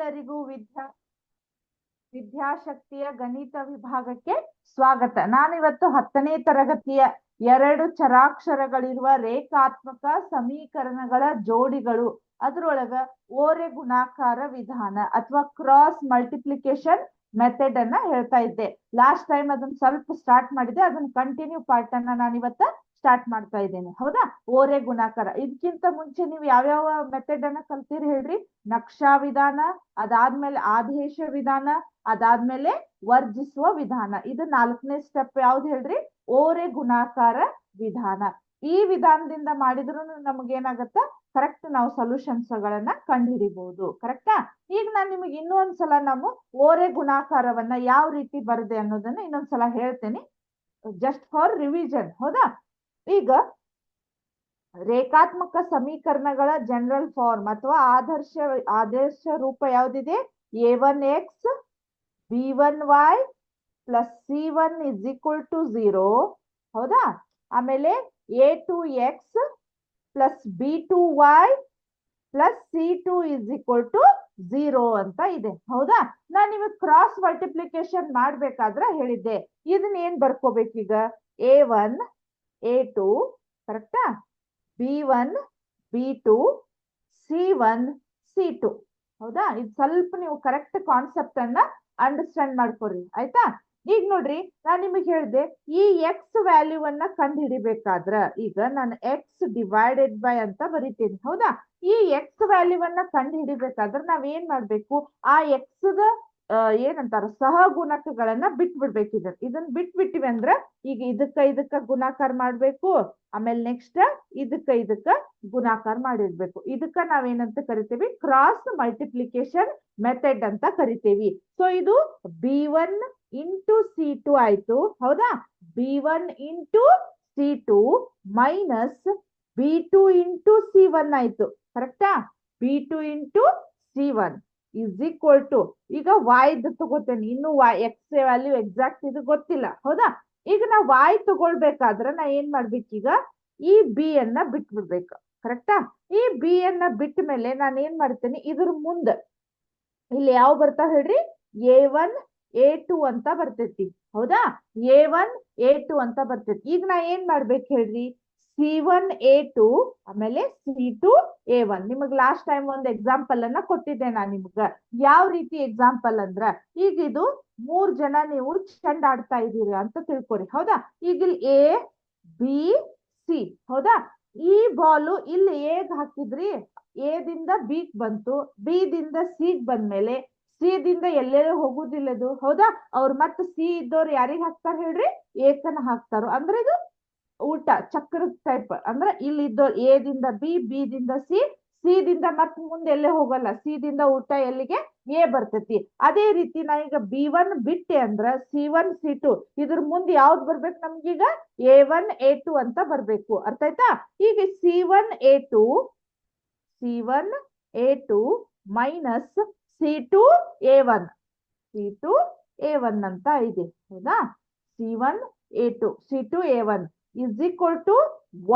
ಎಲ್ಲರಿಗೂ ವಿದ್ಯಾಶಕ್ತಿಯ ಗಣಿತ ವಿಭಾಗಕ್ಕೆ ಸ್ವಾಗತ. ನಾನಿವತ್ತು 10ನೇ ತರಗತಿಯ 2 ಚರಾಕ್ಷರಗಳಿರುವ ರೇಖಾತ್ಮಕ ಸಮೀಕರಣಗಳ ಜೋಡಿಗಳು ಅದರೊಳಗ ಓರೆ ಗುಣಾಕಾರ ವಿಧಾನ ಅಥವಾ ಕ್ರಾಸ್ ಮಲ್ಟಿಪ್ಲಿಕೇಶನ್ ಮೆಥಡ್ ಅನ್ನ ಹೇಳ್ತಾ ಇದ್ದೆ. ಲಾಸ್ಟ್ ಟೈಮ್ ಅದನ್ನ ಸ್ವಲ್ಪ ಸ್ಟಾರ್ಟ್ ಮಾಡಿದೆ, ಅದನ್ನ ಕಂಟಿನ್ಯೂ ಪಾರ್ಟ್ ಅನ್ನ ನಾನಿವತ್ತ ಸ್ಟಾರ್ಟ್ ಮಾಡ್ತಾ ಇದ್ದೇನೆ. ಹೌದಾ? ಓರೆ ಗುಣಾಕಾರ. ಇದಕ್ಕಿಂತ ಮುಂಚೆ ನೀವು ಯಾವ್ಯಾವ ಮೆಥಡ್ ಅನ್ನ ಕಲ್ತೀರಿ ಹೇಳ್ರಿ? ನಕ್ಷಾ ವಿಧಾನ, ಅದಾದ್ಮೇಲೆ ಆದೇಶ ವಿಧಾನ, ಅದಾದ್ಮೇಲೆ ವರ್ಜಿಸುವ ವಿಧಾನ. ಇದು 4ನೇ ಸ್ಟೆಪ್ ಯಾವ್ದು ಹೇಳ್ರಿ? ಓರೆ ಗುಣಾಕಾರ ವಿಧಾನ. ಈ ವಿಧಾನದಿಂದ ಮಾಡಿದ್ರು ನಮಗೇನಾಗತ್ತ, ಕರೆಕ್ಟ್ ನಾವು ಸೊಲ್ಯೂಷನ್ಸ್ ಗಳನ್ನ ಕಂಡುಹಿಡಿಬಹುದು. ಕರೆಕ್ಟಾ? ಈಗ ನಾನು ನಿಮಗೆ ಇನ್ನೊಂದ್ಸಲ ನಾವು ಓರೆ ಗುಣಾಕಾರವನ್ನ ಯಾವ ರೀತಿ ಬರದೆ ಅನ್ನೋದನ್ನ ಇನ್ನೊಂದ್ಸಲ ಹೇಳ್ತೇನೆ, ಜಸ್ಟ್ ಫಾರ್ ರಿವಿಷನ್. ಹೌದಾ? ಈಗ ರೇಖಾತ್ಮಕ ಸಮೀಕರಣಗಳ ಜನರಲ್ ಫಾರ್ಮ್ ಅಥವಾ ಆದರ್ಶ ರೂಪ ಯಾವ್ದಿದೆ? a1x b1y plus c1 is equal to 0. ಹೌದಾ? ಆಮೇಲೆ a2x plus b2y plus c2 is equal to 0 ಅಂತ ಇದೆ. ಹೌದಾ? ನಾನು ನಿಮಗೆ ಕ್ರಾಸ್ ಮಲ್ಟಿಪ್ಲಿಕೇಶನ್ ಮಾಡ್ಬೇಕಾದ್ರೆ ಹೇಳಿದ್ದೆ, ಇದನ್ನ ಏನ್ ಬರ್ಕೋಬೇಕೀಗ? a1 a2 ಕರೆಕ್ಟಾ, b1 b2 c1 c2. ಹೌದಾ? ಇದು ಸ್ವಲ್ಪ ನೀವು ಕರೆಕ್ಟ್ ಕಾನ್ಸೆಪ್ಟ್ ಅನ್ನ ಅಂಡರ್ಸ್ಟ್ಯಾಂಡ್ ಮಾಡ್ಕೊರಿ. ಆಯ್ತಾ? ಈಗ ನೋಡ್ರಿ, ನಾನ್ ನಿಮಗೆ ಹೇಳಿದೆ ಈ ಎಕ್ಸ್ ವ್ಯಾಲ್ಯೂವನ್ನ ಕಂಡು ಹಿಡಿಬೇಕಾದ್ರ ಈಗ ನಾನು ಎಕ್ಸ್ ಡಿವೈಡೆಡ್ ಬೈ ಅಂತ ಬರಿತೀನಿ. ಹೌದಾ? ಈ ಎಕ್ಸ್ ವ್ಯಾಲ್ಯೂವನ್ನ ಕಂಡು ಹಿಡಿಬೇಕಾದ್ರೆ ನಾವ್ ಏನ್ ಮಾಡ್ಬೇಕು? ಆ ಎಕ್ಸ್ ಏನಂತಾರ ಸಹಗುಣಕಗಳನ್ನ ಬಿಟ್ಬಿಡ್ಬೇಕು. ಇದನ್ನ ಬಿಟ್ಬಿಟ್ಟಿವಿ ಅಂದ್ರ ಈಗ ಇದಕ್ಕ ಗುಣಾಕಾರ ಮಾಡ್ಬೇಕು, ಆಮೇಲೆ ನೆಕ್ಸ್ಟ್ ಇದಕ್ಕ ಗುಣಾಕಾರ ಮಾಡಿರ್ಬೇಕು. ಇದಕ್ಕ ನಾವೇನಂತ ಕರಿತೀವಿ? ಕ್ರಾಸ್ ಮಲ್ಟಿಪ್ಲಿಕೇಶನ್ ಮೆಥಡ್ ಅಂತ ಕರಿತೀವಿ. ಸೊ ಇದು b1 ಇಂಟು c2 ಆಯ್ತು. ಹೌದಾ? b1 into c2 minus b2 into c1 ಆಯ್ತು. ಕರೆಕ್ಟಾ? b2 into c1 is equal to, ಈಗ y ತಗೋತೇನೆ, ಇನ್ನು ಎಕ್ಸ್ ವ್ಯಾಲ್ಯೂ ಎಕ್ಸಾಕ್ಟ್ ಇದು ಗೊತ್ತಿಲ್ಲ. ಹೌದಾ? ಈಗ ನಾ y ತಗೊಳ್ಬೇಕಾದ್ರೆ ನಾ ಏನ್ ಮಾಡ್ಬೇಕು? ಈಗ ಈ ಬಿ ಅನ್ನ ಬಿಟ್ಬಿಡ್ಬೇಕು. ಕರೆಕ್ಟಾ? ಈ ಬಿ ಅನ್ನ ಬಿಟ್ಟ ಮೇಲೆ ನಾನು ಏನ್ ಮಾಡ್ತೇನೆ? ಇದ್ರ ಮುಂದೆ ಇಲ್ಲಿ ಯಾವ ಬರ್ತಾವ ಹೇಳ್ರಿ? a1 a2 ಅಂತ ಬರ್ತೈತಿ. ಹೌದಾ? a1 a2 ಅಂತ ಬರ್ತೈತಿ. ಈಗ ನಾ ಏನ್ ಮಾಡ್ಬೇಕು ಹೇಳ್ರಿ? c1 a2 ಆಮೇಲೆ c2 a1. ನಿಮಗ್ ಲಾಸ್ಟ್ ಟೈಮ್ ಒಂದು ಎಕ್ಸಾಂಪಲ್ ಅನ್ನ ಕೊಟ್ಟಿದ್ದೆ ನಾನು ನಿಮ್ಗ. ಯಾವ ರೀತಿ ಎಕ್ಸಾಂಪಲ್ ಅಂದ್ರ, ಈಗ ಇದು 3 ಜನ ನೀವು ಚೆಂಡ ಆಡ್ತಾ ಇದ್ದೀರಿ ಅಂತ ತಿಳ್ಕೊರಿ. ಹೌದಾ? ಈಗ ಇಲ್ಲಿ ಎ ಬಿ ಸಿ. ಹೌದಾ? ಈ ಬಾಲು ಇಲ್ಲಿ ಎಗ್ ಹಾಕಿದ್ರಿ, ಎ ದಿಂದ ಬಿ ಬಂತು, ಬಿ ದಿಂದ ಸಿ ಬಂದ್ಮೇಲೆ ಸಿ ದಿಂದ ಎಲ್ಲೆಲ್ಲೋ ಹೋಗುದಿಲ್ಲದು. ಹೌದಾ? ಅವ್ರು ಮತ್ತೆ ಸಿ ಇದ್ದವ್ರು ಯಾರಿಗ್ ಹಾಕ್ತಾರ ಹೇಳ್ರಿ? ಏಕನ ಹಾಕ್ತಾರ. ಅಂದ್ರೆ ಇದು ಉಲ್ಟಾ ಚಕ್ರದ ಟೈಪ್. ಅಂದ್ರೆ ಇಲ್ಲಿ ಇದ್ದವ್ರು ಎ ದಿಂದ ಬಿ, ಬಿ ದಿಂದ ಸಿ, ಸಿ ದಿಂದ ಮತ್ ಮುಂದೆ ಎಲ್ಲೇ ಹೋಗಲ್ಲ, ಸಿ ದಿಂದ ಉಲ್ಟಾ ಎಲ್ಲಿಗೆ? ಎ ಬರ್ತೈತಿ. ಅದೇ ರೀತಿ ನಾ ಈಗ b1 ಬಿಟ್ಟೆ ಅಂದ್ರ c1 c2 ಇದ್ರ ಮುಂದೆ ಯಾವ್ದು ಬರ್ಬೇಕು ನಮ್ಗೀಗ? a1 a2 ಅಂತ ಬರ್ಬೇಕು. ಅರ್ಥ ಆಯ್ತಾ? ಈಗ c1 a2 minus c2 a1 ಅಂತ ಇದೆ. ಹೌದಾ? c1 a2 c2 a1 is equal to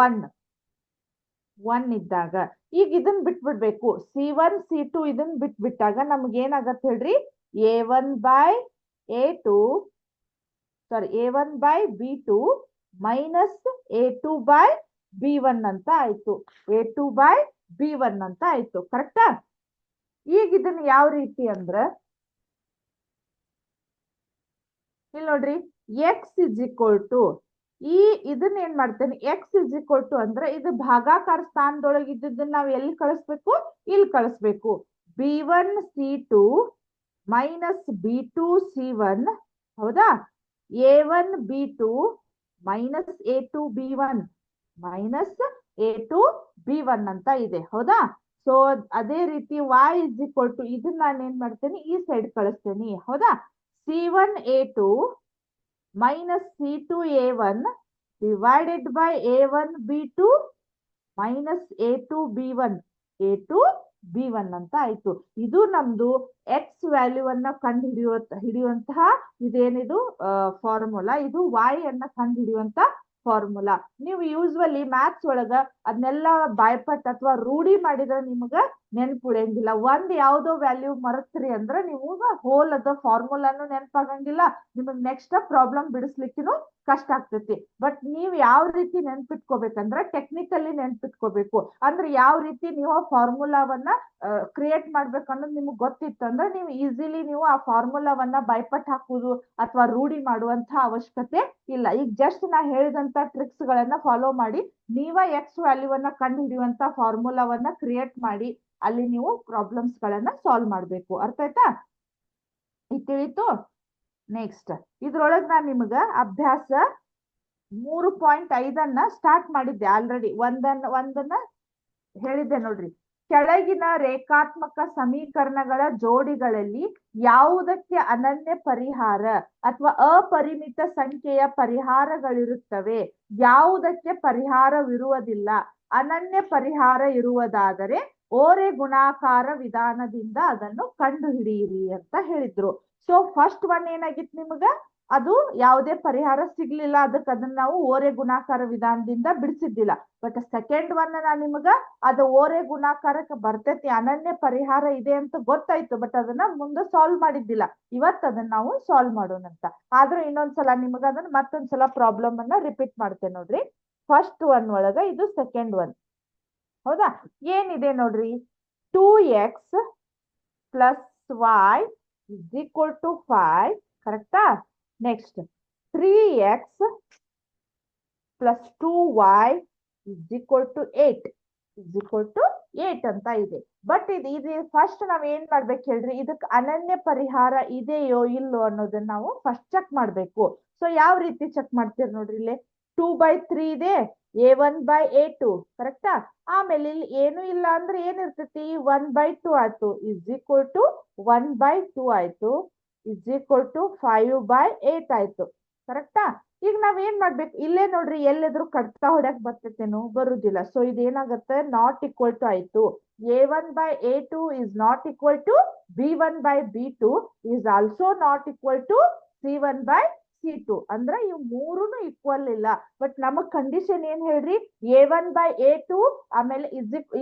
1 ಇದ್ದಾಗ ಈಗ ಇದನ್ನ ಬಿಟ್ಬಿಡ್ಬೇಕು. c1 c2 ಇದನ್ನ ಬಿಟ್ಬಿಟ್ಟಾಗ ನಮ್ಗೆ ಏನಾಗತ್ತೆ ಹೇಳ್ರಿ? a1 by b2 minus a2 by b1 ಅಂತ ಆಯ್ತು. a2 ಬೈ b1 ಅಂತ ಆಯ್ತು. ಕರೆಕ್ಟಾ? ಈಗ ಇದನ್ನ ಯಾವ ರೀತಿ ಅಂದ್ರ ಇಲ್ಲಿ ನೋಡ್ರಿ, ಎಕ್ಸ್ ಇಸ್ ಈಕ್ವಲ್ ಟು ಇದನ್ನ ಏನ್ ಮಾಡ್ತೇನೆ? ಎಕ್ಸ್ ಇಸ್ ಈಕ್ವಲ್ ಟು ಅಂದ್ರೆ ಇದು ಭಾಗಾಕಾರ ಸ್ಥಾನದೊಳಗೆ ಇದ್ದದನ್ನ ನಾವ್ ಎಲ್ಲಿ ಕಳಿಸ್ಬೇಕು? ಇಲ್ಲಿ ಕಳಿಸ್ಬೇಕು. b1 c2 minus b2 c1. ಹೌದಾ? a1 b2 minus a2 b1 minus a2 b1 ಅಂತ ಇದೆ. ಹೌದಾ? ಸೊ ಅದೇ ರೀತಿ y ಇಸ್ ಈಕ್ವಲ್ ಟು ಇದನ್ನ ನಾನು ಏನ್ ಮಾಡ್ತೇನೆ? ಈ ಸೈಡ್ ಕಳಿಸ್ತೇನೆ. ಹೌದಾ? c1 a2 minus c2 a1 divided by a1 b2 minus a2 b1 ಅಂತ ಆಯ್ತು. ಇದು ನಮ್ದು ಎಕ್ಸ್ ವ್ಯಾಲ್ಯೂವನ್ನ ಕಂಡು ಹಿಡಿಯುವಂತಹ ಇದೇನಿದು ಫಾರ್ಮುಲಾ. ಇದು y ಅನ್ನ ಕಂಡು ಹಿಡಿಯುವಂತ ಫಾರ್ಮುಲಾ. ನೀವು ಯೂಸ್ವಲಿ ಮ್ಯಾಥ್ಸ್ ಒಳಗ ಅದನ್ನೆಲ್ಲ ಬಾಯ್ಪಟ್ ಅಥವಾ ರೂಢಿ ಮಾಡಿದ್ರೆ ನಿಮಗ ನೆನ್ಪುಳಿಯಂಗಿಲ್ಲ. ಒಂದ್ ಯಾವ್ದೋ ವ್ಯಾಲ್ಯೂ ಮರತ್ರಿ ಅಂದ್ರ ನೀವು ಹೋಲ್ ಅದ ಫಾರ್ಮುಲಾನು ನೆನಪಾಗಂಗಿಲ್ಲ, ನಿಮಗ್ ನೆಕ್ಸ್ಟ್ ಪ್ರಾಬ್ಲಮ್ ಬಿಡಿಸ್ಲಿಕ್ಕಿನು ಕಷ್ಟ ಆಗ್ತೈತಿ. ಬಟ್ ನೀವ್ ಯಾವ ರೀತಿ ನೆನ್ಪಿಟ್ಕೋಬೇಕಂದ್ರ ಟೆಕ್ನಿಕಲಿ ನೆನ್ಪಿಟ್ಕೋಬೇಕು. ಅಂದ್ರೆ ಯಾವ ರೀತಿ ನೀವು ಫಾರ್ಮುಲಾವನ್ನ ಕ್ರಿಯೇಟ್ ಮಾಡ್ಬೇಕು ಅನ್ನೋದು ನಿಮ್ಗೆ ಗೊತ್ತಿತ್ತು ಅಂದ್ರೆ ನೀವು ಈಸಿಲಿ ನೀವು ಆ ಫಾರ್ಮುಲಾವನ್ನ ಬೈಪಟ್ ಹಾಕುವುದು ಅಥವಾ ರೂಢಿ ಮಾಡುವಂತ ಅವಶ್ಯಕತೆ ಇಲ್ಲ. ಈಗ ಜಸ್ಟ್ ನಾ ಹೇಳಿದಂತ ಟ್ರಿಕ್ಸ್ ಗಳನ್ನ ಫಾಲೋ ಮಾಡಿ ನೀವ ಎಕ್ಸ್ ವ್ಯಾಲ್ಯೂವನ್ನ ಕಂಡು ಹಿಡಿಯುವಂತ ಫಾರ್ಮುಲಾವನ್ನ ಕ್ರಿಯೇಟ್ ಮಾಡಿ ಅಲ್ಲಿ ನೀವು ಪ್ರಾಬ್ಲಮ್ಸ್ ಗಳನ್ನ ಸಾಲ್ವ್ ಮಾಡ್ಬೇಕು. ಅರ್ಥ ಆಯ್ತಾ? ಇದು ತಿಳಿತು. ನೆಕ್ಸ್ಟ್ ಇದ್ರೊಳಗ್ ನಾನ್ ನಿಮಗ ಅಭ್ಯಾಸ 3.5 ಸ್ಟಾರ್ಟ್ ಮಾಡಿದ್ದೆ ಆಲ್ರೆಡಿ. ಒಂದನ್ನ ಹೇಳಿದ್ದೆ ನೋಡ್ರಿ. ಕೆಳಗಿನ ರೇಖಾತ್ಮಕ ಸಮೀಕರಣಗಳ ಜೋಡಿಗಳಲ್ಲಿ ಯಾವುದಕ್ಕೆ ಅನನ್ಯ ಪರಿಹಾರ ಅಥವಾ ಅಪರಿಮಿತ ಸಂಖ್ಯೆಯ ಪರಿಹಾರಗಳಿರುತ್ತವೆ, ಯಾವುದಕ್ಕೆ ಪರಿಹಾರವಿರುವುದಿಲ್ಲ. ಅನನ್ಯ ಪರಿಹಾರ ಇರುವುದಾದರೆ ಓರೆ ಗುಣಾಕಾರ ವಿಧಾನದಿಂದ ಅದನ್ನು ಕಂಡು ಹಿಡಿಯಿರಿ ಅಂತ ಹೇಳಿದ್ರು. ಸೊ ಫಸ್ಟ್ ಒನ್ ಏನಾಗಿತ್ತು ನಿಮಗ, ಅದು ಯಾವುದೇ ಪರಿಹಾರ ಸಿಗ್ಲಿಲ್ಲ, ಅದಕ್ಕೆ ಅದನ್ನ ನಾವು ಓರೆ ಗುಣಾಕಾರ ವಿಧಾನದಿಂದ ಬಿಡಿಸಿದ್ದಿಲ್ಲ. ಬಟ್ ಸೆಕೆಂಡ್ ಒನ್ ನಾನು ನಿಮಗ ಅದು ಓರೆ ಗುಣಾಕಾರಕ್ಕೆ ಬರ್ತೈತಿ, ಅನನ್ಯ ಪರಿಹಾರ ಇದೆ ಅಂತ ಗೊತ್ತಾಯ್ತು, ಬಟ್ ಅದನ್ನ ಮುಂದೆ ಸಾಲ್ವ್ ಮಾಡಿದ್ದಿಲ್ಲ. ಇವತ್ತು ಅದನ್ನ ನಾವು ಸಾಲ್ವ್ ಮಾಡೋಣಂತ. ಆದ್ರೂ ಇನ್ನೊಂದ್ಸಲ ನಿಮಗ ಅದನ್ನ ಮತ್ತೊಂದ್ಸಲ ಪ್ರಾಬ್ಲಮ್ ಅನ್ನ ರಿಪೀಟ್ ಮಾಡ್ತೇನೆ ನೋಡ್ರಿ. ಫಸ್ಟ್ ಒನ್ ಒಳಗ ಇದು ಸೆಕೆಂಡ್ ಒನ್. ಹೌದಾ? ಏನಿದೆ ನೋಡ್ರಿ, 2x + y = 5. ಕರೆಕ್ಟಾ? ನೆಕ್ಸ್ಟ್ 3x + 2y = 8 ಅಂತ ಇದೆ. ಬಟ್ ಇದು ಫಸ್ಟ್ ನಾವ್ ಏನ್ ಮಾಡ್ಬೇಕು ಹೇಳ್ರಿ, ಇದಕ್ಕೆ ಅನನ್ಯ ಪರಿಹಾರ ಇದೆಯೋ ಇಲ್ಲೋ ಅನ್ನೋದನ್ನ ನಾವು ಫಸ್ಟ್ ಚೆಕ್ ಮಾಡ್ಬೇಕು. ಸೊ ಯಾವ ರೀತಿ ಚೆಕ್ ಮಾಡ್ತೀರಿ ನೋಡ್ರಿ, ಇಲ್ಲಿ 2/3 ಇದೆ, a1/a2. ಕರೆಕ್ಟಾ? ಆಮೇಲೆ ಇಲ್ಲಿ ಏನು ಇಲ್ಲ ಅಂದ್ರೆ ಏನಿರ್ತೈತಿ, 1/2 ಆಯ್ತು, = 1/2 ಆಯ್ತು, = 5/8 ಆಯ್ತು. ಕರೆಕ್ಟಾ? ಈಗ ನಾವ್ ಏನ್ ಮಾಡ್ಬೇಕು, ಇಲ್ಲೇ ನೋಡ್ರಿ ಎಲ್ಲೆದ್ರು ಕಡ್ತಾ ಹೊಡ್ಯಕ್ ಬರ್ತೈತೇನು, ಬರುದಿಲ್ಲ. ಸೊ ಇದೇನಾಗತ್ತೆ, ನಾಟ್ ಈಕ್ವಲ್ ಟು ಆಯ್ತು. a1/a2 is not equal to b1/b2 is also not equal to c1/c2. ಅಂದ್ರ ಇವ್ ಮೂರುನು ಈಕ್ವಲ್ ಇಲ್ಲ. ಬಟ್ ನಮಗ್ ಕಂಡೀಷನ್ ಏನ್ ಹೇಳ್ರಿ, a1/a2 ಆಮೇಲೆ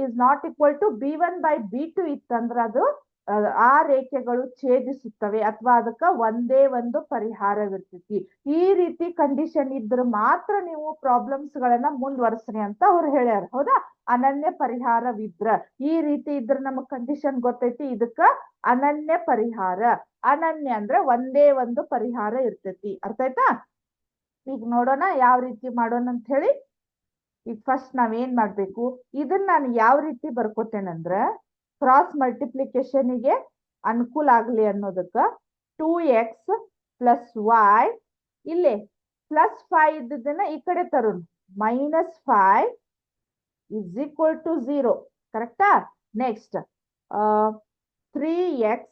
is not equal to b1/b2 ಇತ್ತಂದ್ರ ಅದು ಆ ರೇಖೆಗಳು ಛೇದಿಸುತ್ತವೆ ಅಥವಾ ಅದಕ್ಕ ಒಂದೇ ಒಂದು ಪರಿಹಾರವಿರ್ತೈತಿ. ಈ ರೀತಿ ಕಂಡೀಷನ್ ಇದ್ರೆ ಮಾತ್ರ ನೀವು ಪ್ರಾಬ್ಲಮ್ಸ್ ಗಳನ್ನ ಮುಂದುವರ್ಸ್ರಿ ಅಂತ ಅವ್ರು ಹೇಳ್ಯಾರ. ಹೌದಾ? ಅನನ್ಯ ಪರಿಹಾರವಿದ್ರ ಈ ರೀತಿ ಇದ್ರ ನಮಗ್ ಕಂಡೀಷನ್ ಗೊತ್ತೈತಿ, ಇದಕ್ಕ ಅನನ್ಯ ಪರಿಹಾರ. ಅನನ್ಯ ಅಂದ್ರೆ ಒಂದೇ ಒಂದು ಪರಿಹಾರ ಇರ್ತೈತಿ. ಅರ್ಥ ಆಯ್ತಾ? ಈಗ ನೋಡೋಣ ಯಾವ ರೀತಿ ಮಾಡೋಣ ಅಂತ ಹೇಳಿ. ಈಗ ಫಸ್ಟ್ ನಾವ್ ಏನ್ ಮಾಡ್ಬೇಕು, ಇದನ್ನ ನಾನು ಯಾವ ರೀತಿ ಬರ್ಕೋತೇನಂದ್ರ ಕ್ರಾಸ್ ಮಲ್ಟಿಪ್ಲಿಕೇಶನ್ಗೆ ಅನುಕೂಲ ಆಗ್ಲಿ ಅನ್ನೋದಕ್ಕ 2x + y ಇಲ್ಲೇ +5 ಇದ್ದದನ್ನ ಈ ಕಡೆ ತರೋಣ, -5 = 0. ಕರೆಕ್ಟಾ? ನೆಕ್ಸ್ಟ್ 3x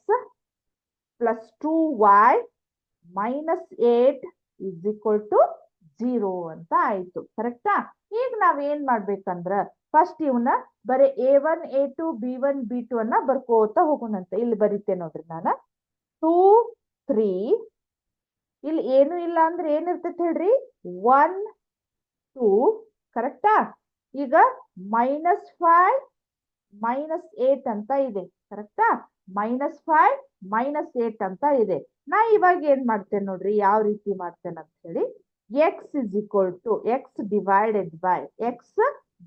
+ 2y - 8 = 0 ಅಂತ ಆಯ್ತು. ಕರೆಕ್ಟಾ? ಈಗ ನಾವ್ ಏನ್ ಮಾಡ್ಬೇಕಂದ್ರ ಫಸ್ಟ್ ಇವನ್ನ ಬರೀ a1 a2 b1 b2 ಅನ್ನ ಬರ್ಕೋತಾ ಹೋಗೋಣಂತ. ಇಲ್ಲಿ ಬರೀತೆ ನೋಡ್ರಿ ನಾನು 2 3 ಇಲ್ಲಿ ಏನು ಇಲ್ಲ ಅಂದ್ರೆ ಏನಿರ್ತೈತಿ ಹೇಳ್ರಿ, 1 2. ಕರೆಕ್ಟಾ? ಈಗ -5 -8 ಅಂತ ಇದೆ. ಕರೆಕ್ಟಾ? -5 -8 ಅಂತ ಇದೆ. ನಾ ಇವಾಗ ಏನ್ ಮಾಡ್ತೇನೆ ನೋಡ್ರಿ, ಯಾವ ರೀತಿ ಮಾಡ್ತೇನೆ ಅಂತ ಹೇಳಿ, x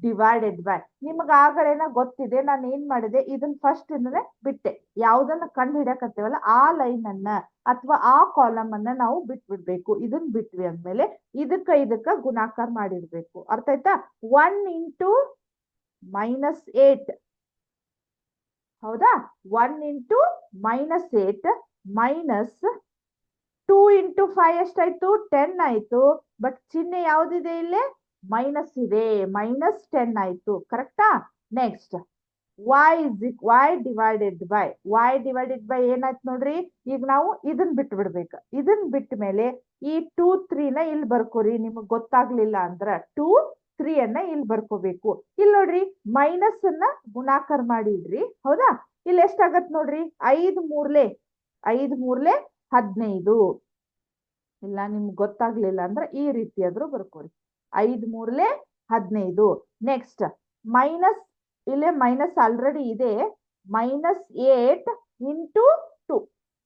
ಡಿವೈಡೆಡ್ ಬೈ ನಿಮಗ ಆಗಲೇನ ಗೊತ್ತಿದೆ. ನಾನು ಏನ್ ಮಾಡಿದೆ, ಇದನ್ನ ಫಸ್ಟ್ ಅಂದ್ರೆ ಬಿಟ್ಟೆ, ಯಾವ್ದನ್ನ ಕಂಡು ಹಿಡಿಯಕತ್ತೇವಲ್ಲ ಆ ಲೈನ್ ಅನ್ನ ಅಥವಾ ಆ ಕಾಲಮ್ ಅನ್ನ ನಾವು ಬಿಟ್ಬಿಡ್ಬೇಕು. ಇದನ್ನ ಬಿಟ್ವಿ ಅಂದ್ಮೇಲೆ ಇದಕ್ಕ ಗುಣಾಕಾರ ಮಾಡಿರ್ಬೇಕು. ಅರ್ಥ ಆಯ್ತಾ? 1 × -8. ಹೌದಾ? 1 × -8 -2 × 5 ಎಷ್ಟಾಯ್ತು, 10 ಆಯ್ತು. ಬಟ್ ಚಿಹ್ನೆ ಯಾವ್ದಿದೆ ಇಲ್ಲಿ, ಮೈನಸ್ ಇದೆ, -10 ಆಯ್ತು. ಕರೆಕ್ಟಾ? ನೆಕ್ಸ್ಟ್ y ಡಿವೈಡೆಡ್ ಬೈ ಏನಾಯ್ತು ನೋಡ್ರಿ, ಈಗ ನಾವು ಇದನ್ ಬಿಟ್ಟು ಬಿಡ್ಬೇಕು. ಇದನ್ ಬಿಟ್ಟ ಮೇಲೆ ಈ 2 3 ನ ಇಲ್ಲಿ ಬರ್ಕೋರಿ. ನಿಮಗ್ ಗೊತ್ತಾಗ್ಲಿಲ್ಲ ಅಂದ್ರ 2 3 ಅನ್ನ ಇಲ್ಲಿ ಬರ್ಕೋಬೇಕು. ಇಲ್ಲಿ ನೋಡ್ರಿ ಮೈನಸ್ ಅನ್ನ ಗುಣಾಕಾರ ಮಾಡಿದ್ರಿ. ಹೌದಾ? ಇಲ್ಲಿ ಎಷ್ಟಾಗತ್ ನೋಡ್ರಿ, 5 3 15. ಇಲ್ಲ ನಿಮ್ಗೆ ಗೊತ್ತಾಗ್ಲಿಲ್ಲ ಅಂದ್ರೆ ಈ ರೀತಿ ಆದ್ರೂ ಬರ್ಕೋರಿ. 5 ಮೂರ್ಲೆ 15. ನೆಕ್ಸ್ಟ್ ಮೈನಸ್, ಇಲ್ಲೇ ಮೈನಸ್ ಆಲ್ರೆಡಿ ಇದೆ, -8 ಇಂಟು 2,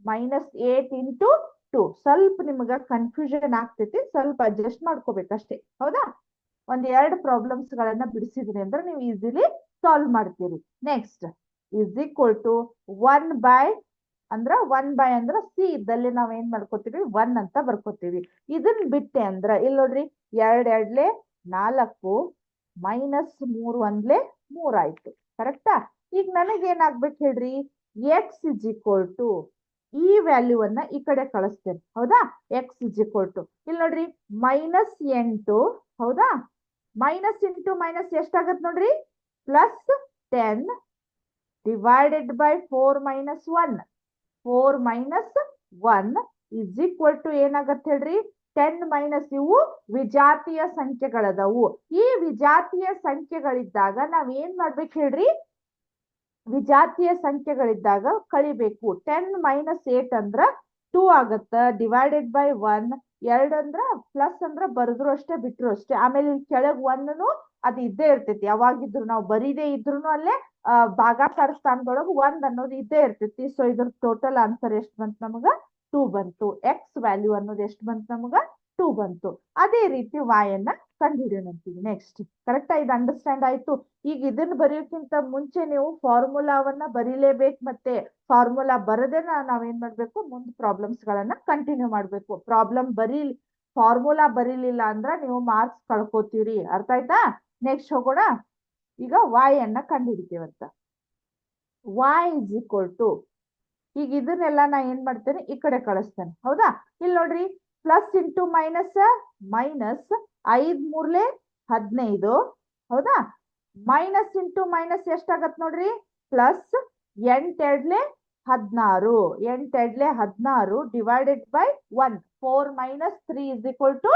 -8 ಇಂಟು 2. ಸ್ವಲ್ಪ ನಿಮ್ಗೆ ಕನ್ಫ್ಯೂಷನ್ ಆಗ್ತೈತಿ, ಸ್ವಲ್ಪ ಅಡ್ಜಸ್ಟ್ ಮಾಡ್ಕೋಬೇಕಷ್ಟೇ. ಹೌದಾ? ಒಂದ್ 2 ಪ್ರಾಬ್ಲಮ್ಸ್ ಗಳನ್ನ ಬಿಡಿಸಿದ್ರಿ ಅಂದ್ರೆ ನೀವು ಈಸಿಲಿ ಸಾಲ್ವ್ ಮಾಡ್ತೀರಿ. Next is equal to 1 by ಅಂದ್ರ 1 ಬೈ ಅಂದ್ರ ಸಿ ಇದ್ದಲ್ಲಿ ನಾವ್ ಏನ್ ಮಾಡ್ಕೋತೀವಿ 1 ಅಂತ ಬರ್ಕೋತೀವಿ. ಇದನ್ ಬಿಟ್ಟೆ ಅಂದ್ರ ಇಲ್ಲಿ ನೋಡ್ರಿ 2 2 4 -3 1 3 ಆಯ್ತು. ಕರೆಕ್ಟಾ? ಈಗ ನನಗೆ ಏನಾಗ್ಬೇಕು ಹೇಳ್ರಿ, ಎಕ್ಸ್ ಇಸ್ ಈಕ್ವಲ್ ಟು ಈ ವ್ಯಾಲ್ಯೂವನ್ನ ಈ ಕಡೆ ಕಳಿಸ್ತೇನೆ. ಹೌದಾ? ಎಕ್ಸ್ ಇಸ್ ಈಕ್ವಲ್ ಟು ಇಲ್ಲಿ ನೋಡ್ರಿ -8. ಹೌದಾ? ಮೈನಸ್ ಇಂಟು ಮೈನಸ್ ಎಷ್ಟಾಗತ್ ನೋಡ್ರಿ, +10 divided by 4 - 1. 4 - 1 is equal to ಏನಾಗತ್ತೆ ಹೇಳ್ರಿ, 10 ಮೈನಸ್. ಇವು ವಿಜಾತೀಯ ಸಂಖ್ಯೆಗಳದವು. ಈ ವಿಜಾತೀಯ ಸಂಖ್ಯೆಗಳಿದ್ದಾಗ ನಾವ್ ಏನ್ ಮಾಡ್ಬೇಕು ಹೇಳ್ರಿ, ವಿಜಾತೀಯ ಸಂಖ್ಯೆಗಳಿದ್ದಾಗ ಕಳಿಬೇಕು. 10 - 8 ಅಂದ್ರ 2 ಆಗತ್ತ, ಡಿವೈಡೆಡ್ ಬೈ 1. 2 ಅಂದ್ರ ಪ್ಲಸ್ ಅಂದ್ರ ಬರೆದ್ರು ಅಷ್ಟೇ ಬಿಟ್ರು ಅಷ್ಟೇ. ಆಮೇಲೆ ಕೆಳಗ್ 1 ಅದು ಇದ್ದೇ ಇರ್ತೈತಿ. ಯಾವಾಗಿದ್ರು ನಾವು ಬರೀದೇ ಇದ್ರು ಅಲ್ಲೇ ಭಾಗಾಕಾರ ಸ್ಥಾನದೊಳಗ 1 ಅನ್ನೋದು ಇದ್ದೇ ಇರ್ತೈತಿ. ಸೊ ಇದ್ರ ಟೋಟಲ್ ಆನ್ಸರ್ ಎಷ್ಟು ಬಂತು ನಮಗ, 2 ಬಂತು. ಎಕ್ಸ್ ವ್ಯಾಲ್ಯೂ ಅನ್ನೋದು ಎಷ್ಟು ಬಂತು ನಮಗ, 2 ಬಂತು. ಅದೇ ರೀತಿ y ಅನ್ನ ಕಂಡುಹಿಡಿಯೋಣಂತೀವಿ. ನೆಕ್ಸ್ಟ್ ಕರೆಕ್ಟಾ? ಇದು ಅಂಡರ್ಸ್ಟ್ಯಾಂಡ್ ಆಯ್ತು. ಈಗ ಇದನ್ನ ಬರೆಯೋಕ್ಕಿಂತ ಮುಂಚೆ ನೀವು ಫಾರ್ಮುಲಾವನ್ನ ಬರೀಲೇಬೇಕು. ಮತ್ತೆ ಫಾರ್ಮುಲಾ ಬರದೆ ನಾವೇನ್ ಮಾಡ್ಬೇಕು, ಮುಂದೆ ಪ್ರಾಬ್ಲಮ್ಸ್ ಗಳನ್ನ ಕಂಟಿನ್ಯೂ ಮಾಡ್ಬೇಕು. ಫಾರ್ಮುಲಾ ಬರೀಲಿಲ್ಲ ಅಂದ್ರ ನೀವು ಮಾರ್ಕ್ಸ್ ಕಳ್ಕೊತೀರಿ. ಅರ್ಥ ಆಯ್ತಾ? ನೆಕ್ಸ್ಟ್ ಹೋಗೋಣ. ಈಗ y ಅನ್ನ ಕಂಡುಹಿಡಿತೇವಂತ. y ಇಸ್ ಈಕ್ವಲ್ ಟು, ಈಗ ಇದನ್ನೆಲ್ಲ ನಾ ಏನ್ ಮಾಡ್ತೇನೆ, ಈ ಕಡೆ ಕಳಿಸ್ತೇನೆ. ಹೌದಾ? ಇಲ್ಲಿ ನೋಡ್ರಿ ಪ್ಲಸ್ ಇಂಟು ಮೈನಸ್, -5 ಮೂರ್ಲೆ 15. ಹೌದಾ? ಮೈನಸ್ ಇಂಟು ಮೈನಸ್ ಎಷ್ಟಾಗತ್ ನೋಡ್ರಿ, +8 2 16. 8 2 16 divided by 1. 4 - 3 is equal to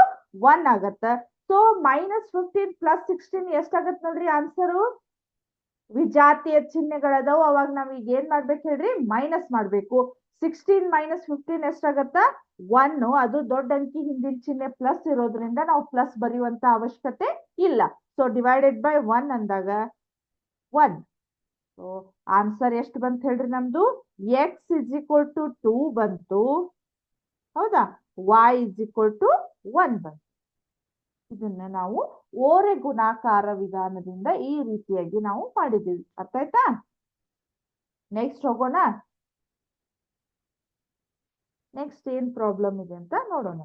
1 ಆಗತ್ತ. ಸೊ -15 + 16 ಎಷ್ಟಾಗತ್ ನೋಡ್ರಿ ಆನ್ಸರು. ವಿಜಾತೀಯ ಚಿಹ್ನೆಗಳದಾವು, ಅವಾಗ ನಾವ್ ಈಗ ಏನ್ ಮಾಡ್ಬೇಕು ಹೇಳ್ರಿ, ಮೈನಸ್ ಮಾಡ್ಬೇಕು. 16 - 15 ಎಷ್ಟಾಗತ್ತ, 1. ಅದು ದೊಡ್ಡ ಅಂಕಿ ಹಿಂದಿನ ಚಿಹ್ನೆ ಪ್ಲಸ್ ಇರೋದ್ರಿಂದ ನಾವು ಪ್ಲಸ್ ಬರೆಯುವಂತ ಅವಶ್ಯಕತೆ ಇಲ್ಲ. ಸೊ ಡಿವೈಡೆಡ್ ಬೈ 1 ಅಂದಾಗ 1. ಸೊ ಆನ್ಸರ್ ಎಷ್ಟು ಬಂತ ಹೇಳ್ರಿ ನಮ್ದು, ಎಕ್ಸ್ ಇಸ್ ಈಕ್ವಲ್ ಟು 2 ಬಂತು. ಹೌದಾ? y ಇಸ್ ಈಕ್ವಲ್ ಟು 1 ಬಂತು. ಇದನ್ನ ನಾವು ಓರೆ ಗುಣಾಕಾರ ವಿಧಾನದಿಂದ ಈ ರೀತಿಯಾಗಿ ನಾವು ಮಾಡಿದ್ದೀವಿ. ಅರ್ಥ ಆಯ್ತಾ? ನೆಕ್ಸ್ಟ್ ಹೋಗೋಣ. ನೆಕ್ಸ್ಟ್ ಏನ್ ಪ್ರಾಬ್ಲಮ್ ಇದೆ ಅಂತ ನೋಡೋಣ.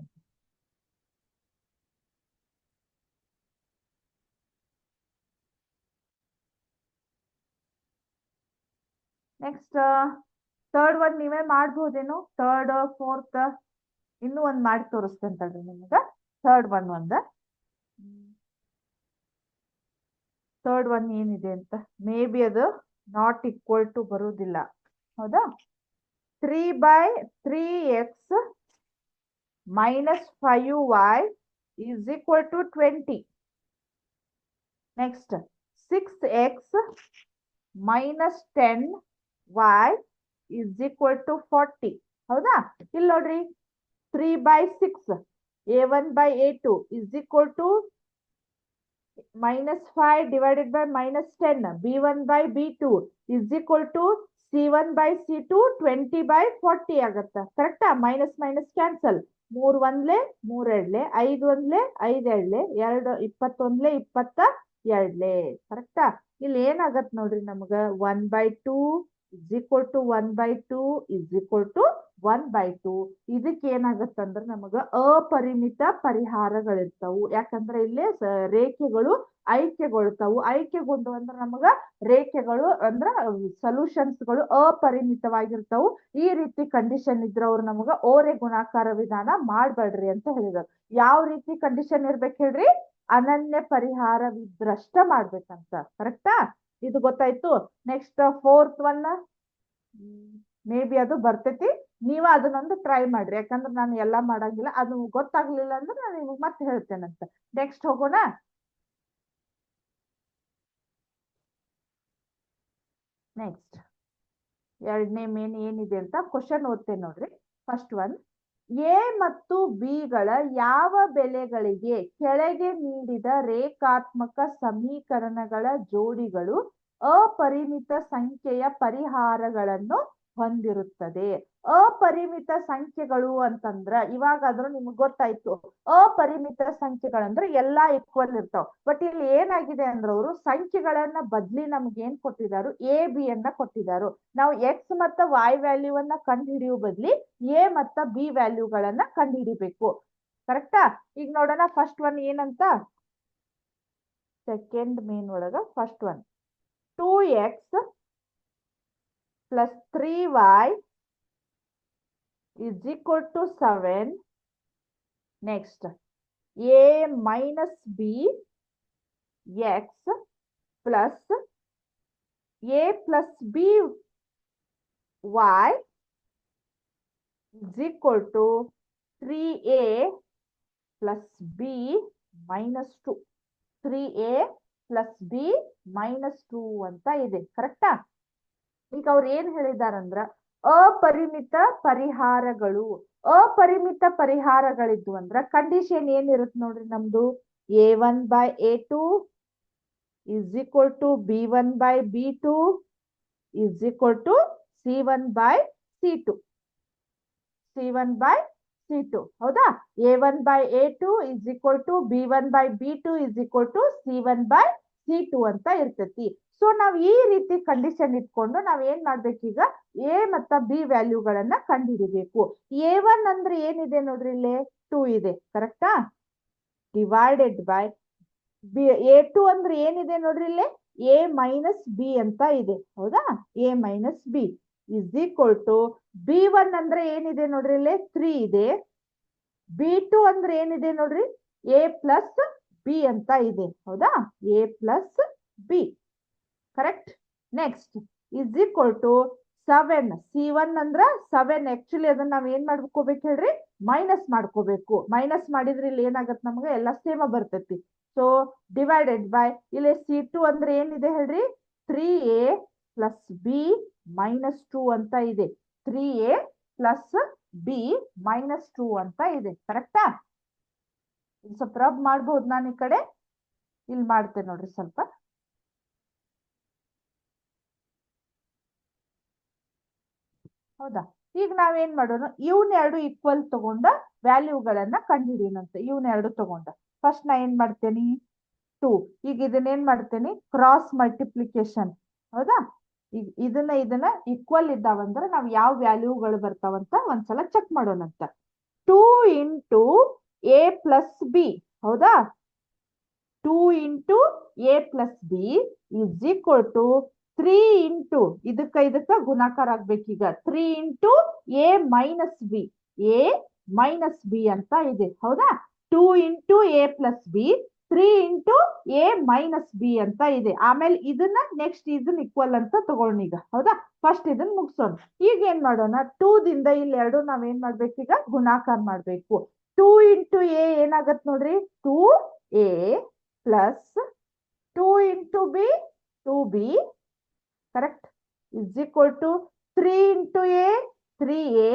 ನೆಕ್ಸ್ಟ್ ಥರ್ಡ್ ಒನ್ ನೀವೇ ಮಾಡ್ಬೋದೇನು, ಥರ್ಡ್ ಫೋರ್ತ್ ಇನ್ನೂ ಒಂದ್ ಮಾಡಿ ತೋರಿಸ್ತೇನೆ ತಡ್ರಿ ನಿಮ್ಗ. ಥರ್ಡ್ ಒನ್ ಏನಿದೆ ಅಂತ, ಮೇ ಬಿ ಅದು ನಾಟ್ ಈಕ್ವಲ್ ಟು ಬರುವುದಿಲ್ಲ. ಹೌದಾ? 3/3x - 5y is equal to 20. Next 6x - 10y is equal to 40. ಹೌದಾ? ಇಲ್ಲಿ ನೋಡ್ರಿ 3/6 a1/a2 is equal to -5 divided by -10 b1/b2 is equal to c1/c2 20/40 ಆಗತ್ತ. ಕರೆಕ್ಟಾ? Minus minus cancel. 3 1 3 2 5 1 5 2 2 21 22. ಕರೆಕ್ಟಾ? ಇಲ್ಲಿ ಏನಾಗತ್ ನೋಡ್ರಿ ನಮಗ, 1/2 is equal to 1/2 is equal to 1/2. ಇದಕ್ಕೆ ಏನಾಗತ್ತಂದ್ರ ನಮಗ ಅಪರಿಮಿತ ಪರಿಹಾರಗಳಿರ್ತಾವು. ಯಾಕಂದ್ರೆ ಇಲ್ಲಿ ರೇಖೆಗಳು ಐಕ್ಯಗೊಳ್ತಾವು. ಐಕ್ಯಗೊಂಡು ಅಂದ್ರೆ ನಮಗ ರೇಖೆಗಳು ಅಂದ್ರ ಸೊಲ್ಯೂಷನ್ಸ್ ಗಳು ಅಪರಿಮಿತವಾಗಿರ್ತಾವು. ಈ ರೀತಿ ಕಂಡೀಷನ್ ಇದ್ರ ಅವ್ರು ನಮಗ ಓರೆ ಗುಣಾಕಾರ ವಿಧಾನ ಮಾಡ್ಬೇಡ್ರಿ ಅಂತ ಹೇಳಿದ್ರು. ಯಾವ ರೀತಿ ಕಂಡೀಷನ್ ಇರ್ಬೇಕು ಹೇಳ್ರಿ, ಅನನ್ಯ ಪರಿಹಾರವಿದ್ರಷ್ಟ ಮಾಡ್ಬೇಕಂತ. ಕರೆಕ್ಟಾ? ಇದು ಗೊತ್ತಾಯ್ತು. Next fourth one, may be ಅದು ಬರ್ತೈತಿ. ನೀವ ಅದನ್ನೊಂದು ಟ್ರೈ ಮಾಡ್ರಿ, ಯಾಕಂದ್ರೆ ನಾನು ಎಲ್ಲಾ ಮಾಡಂಗಿಲ್ಲ. ಅದು ಗೊತ್ತಾಗ್ಲಿಲ್ಲ ಅಂದ್ರೆ ನಾನು ನಿಮಗೆ ಮತ್ತೆ ಹೇಳ್ತೇನಂತ. ನೆಕ್ಸ್ಟ್ ಹೋಗೋಣ. ನೆಕ್ಸ್ಟ್ ಎರಡನೇ ಮೇನ್ ಏನಿದೆ ಅಂತ ಕ್ವಶನ್ ಓದ್ತೇನೆ ನೋಡ್ರಿ. ಫಸ್ಟ್ ಒನ್, ಎ ಮತ್ತು ಬಿಗಳ ಯಾವ ಬೆಲೆಗಳಿಗೆ ಕೆಳಗೆ ನೀಡಿದ ರೇಖಾತ್ಮಕ ಸಮೀಕರಣಗಳ ಜೋಡಿಗಳು ಅಪರಿಮಿತ ಸಂಖ್ಯೆಯ ಪರಿಹಾರಗಳನ್ನು ಹೊಂದಿರುತ್ತದೆ. ಅಪರಿಮಿತ ಸಂಖ್ಯೆಗಳು ಅಂತಂದ್ರ ಇವಾಗಾದ್ರೂ ನಿಮ್ಗೆ ಗೊತ್ತಾಯ್ತು. ಅಪರಿಮಿತ ಸಂಖ್ಯೆಗಳಂದ್ರೆ ಎಲ್ಲಾ ಈಕ್ವಲ್ ಇರ್ತಾವ. ಬಟ್ ಇಲ್ಲಿ ಏನಾಗಿದೆ ಅಂದ್ರೆ ಅವರು ಸಂಖ್ಯೆಗಳನ್ನ ಬದ್ಲಿ ನಮ್ಗೆ ಏನ್ ಕೊಟ್ಟಿದಾರು, ಎ ಬಿ ಅನ್ನ ಕೊಟ್ಟಿದಾರು. ನಾವು ಎಕ್ಸ್ ಮತ್ತು ವೈ ವ್ಯಾಲ್ಯೂವನ್ನ ಕಂಡು ಹಿಡಿಯುವ ಬದ್ಲಿ ಎ ಮತ್ತು ಬಿ ವ್ಯಾಲ್ಯೂಗಳನ್ನ ಕಂಡು ಹಿಡಿಬೇಕು. ಕರೆಕ್ಟಾ? ಈಗ ನೋಡೋಣ ಫಸ್ಟ್ ಒನ್ ಏನಂತ. ಸೆಕೆಂಡ್ ಮೇನ್ ಒಳಗ first one 2x plus 3y is equal to 7. Next, a minus b x plus a plus b y is equal to 3a plus b minus 2. 3a plus b minus 2 ಅಂತ ಇದೆ. ಕರೆಕ್ಟಾ? ಈಗ ಅವ್ರು ಏನ್ ಹೇಳಿದಾರಂದ್ರ ಅಪರಿಮಿತ ಪರಿಹಾರಗಳು. ಅಪರಿಮಿತ ಪರಿಹಾರಗಳಿದ್ವು ಅಂದ್ರ ಕಂಡೀಷನ್ ಏನಿರುತ್ತೆ ನೋಡ್ರಿ ನಮ್ದು. a1/a2 is equal to b1/b2 is equal to c1/c2. c1/c2 ಹೌದಾ? a1/a2 is equal to b1/b2 is equal to c1/c2 ಅಂತ ಇರ್ತೈತಿ. ಸೊ ನಾವ್ ಈ ರೀತಿ ಕಂಡೀಷನ್ ಇಟ್ಕೊಂಡು ನಾವ್ ಏನ್ ಮಾಡ್ಬೇಕೀಗ, ಎ ಮತ್ತ ಬಿ ವ್ಯಾಲ್ಯೂಗಳನ್ನ ಕಂಡುಹಿಡಿಬೇಕು. a1 ಅಂದ್ರೆ ಏನಿದೆ ನೋಡ್ರಿ, ಇಲ್ಲಿ 2 ಇದೆ. ಕರೆಕ್ಟಾ? ಡಿವೈಡೆಡ್ ಬೈ a2 ಅಂದ್ರೆ ಏನಿದೆ ನೋಡ್ರಿ, ಇಲ್ಲಿ a ಮೈನಸ್ ಬಿ ಅಂತ ಇದೆ. ಹೌದಾ? a minus B is equal to b1 ಅಂದ್ರೆ ಏನಿದೆ ನೋಡ್ರಿ, ಇಲ್ಲಿ 3 ಇದೆ. b2 ಅಂದ್ರೆ ಏನಿದೆ ನೋಡ್ರಿ, a ಪ್ಲಸ್ ಬಿ ಅಂತ ಇದೆ. ಹೌದಾ? a plus B. Correct? Next is equal to 7. c1 ಅಂದ್ರ 7. ಆಕ್ಚುಲಿ ಅದನ್ನ ನಾವ್ ಏನ್ ಮಾಡ್ಕೋಬೇಕು ಹೇಳ್ರಿ, ಮೈನಸ್ ಮಾಡ್ಕೋಬೇಕು. ಮೈನಸ್ ಮಾಡಿದ್ರೆ ಇಲ್ಲಿ ಏನಾಗತ್ತೆ, ನಮ್ಗೆ ಎಲ್ಲ ಸೇಮ ಬರ್ತೈತಿ. ಸೊ ಡಿವೈಡೆಡ್ ಬೈ ಇಲ್ಲಿ c2 ಅಂದ್ರೆ ಏನಿದೆ ಹೇಳ್ರಿ, 3a ಪ್ಲಸ್ ಬಿ ಮೈನಸ್ 2 ಅಂತ ಇದೆ. 3a ಪ್ಲಸ್ ಬಿ ಮೈನಸ್ 2 ಅಂತ ಇದೆ. ಕರೆಕ್ಟಾ? ಸ್ವಲ್ಪ ರಬ್ ಮಾಡ್ಬಹುದು. ನಾನು ಈ ಕಡೆ ಇಲ್ಲಿ ಮಾಡ್ತೇನೆ ನೋಡ್ರಿ ಸ್ವಲ್ಪ. ಹೌದಾ? ಈಗ ನಾವೇನ್ ಮಾಡೋಣ, ಇವನ್ನೆರಡು ಈಕ್ವಲ್ ತಗೊಂಡ ವ್ಯಾಲ್ಯೂಗಳನ್ನ ಕಂಡುಹಿಡಿಯೋಣಂತೆ. ಇವನ್ನೆರಡು ತಗೊಂಡ ಫಸ್ಟ್ ನಾ ಏನ್ ಮಾಡ್ತೇನೆ, 2. ಈಗ ಇದನ್ನೇನ್ ಮಾಡ್ತೇನೆ, ಕ್ರಾಸ್ ಮಲ್ಟಿಪ್ಲಿಕೇಶನ್. ಹೌದಾ? ಈಗ ಇದನ್ನ ಈಕ್ವಲ್ ಇದ್ದಾವಂದ್ರೆ ನಾವ್ ಯಾವ ವ್ಯಾಲ್ಯೂಗಳು ಬರ್ತಾವಂತ ಒಂದ್ಸಲ ಚೆಕ್ ಮಾಡೋಣಂತ. 2 ಇಂಟು ಎ ಪ್ಲಸ್ ಬಿ. ಹೌದಾ? 2 into a plus b is equal to 3 into ಇದಕ್ಕ ಗುಣಾಕಾರ ಆಗ್ಬೇಕೀಗ. 3 into a minus b. A minus b ಅಂತ ಇದೆ. ಹೌದಾ? 2 into a plus b 3 into a minus b ಅಂತ ಇದೆ. ಆಮೇಲೆ ಇದನ್ನ ನೆಕ್ಸ್ಟ್ ಇದನ್ನ ಈಕ್ವಲ್ ಅಂತ ತಗೊಳ್ಳೋಣ ಈಗ. ಹೌದಾ? ಫಸ್ಟ್ ಇದನ್ನ ಮುಗಿಸೋಣ. ಈಗ ಏನ್ ಮಾಡೋಣ, 2 ದಿಂದ ಇಲ್ಲಿ ಎರಡು ನಾವೇನ್ ಮಾಡ್ಬೇಕೀಗ, ಗುಣಾಕಾರ ಮಾಡ್ಬೇಕು. 2 ಇಂಟು ಎ ಏನಾಗತ್ ನೋಡ್ರಿ, 2a plus 2 into B 2b. Correct? Is equal to 3 into A 3a